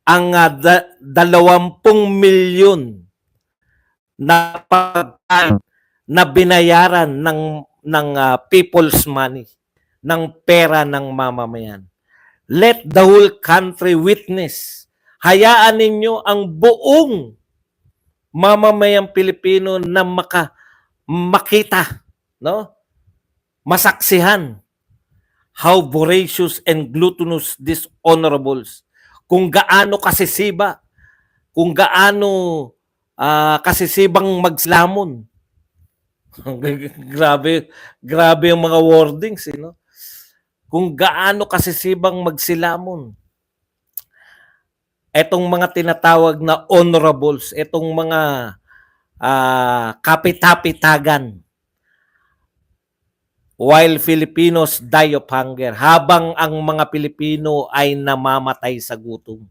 ang 20 milyon na pagkain na binayaran ng people's money, ng pera ng mamamayan. Let the whole country witness. Hayaan ninyo ang buong mamamayang Pilipino na makita, no? Masaksihan how voracious and gluttonous these honorables, kung gaano kasisiba, kung gaano kasisibang magslamon. grabe yung mga wordings, no? Kung gaano kasisibang magsilamon. Etong mga tinatawag na honorables, etong mga kapitapitagan, while Filipinos die of hunger, habang ang mga Pilipino ay namamatay sa gutom.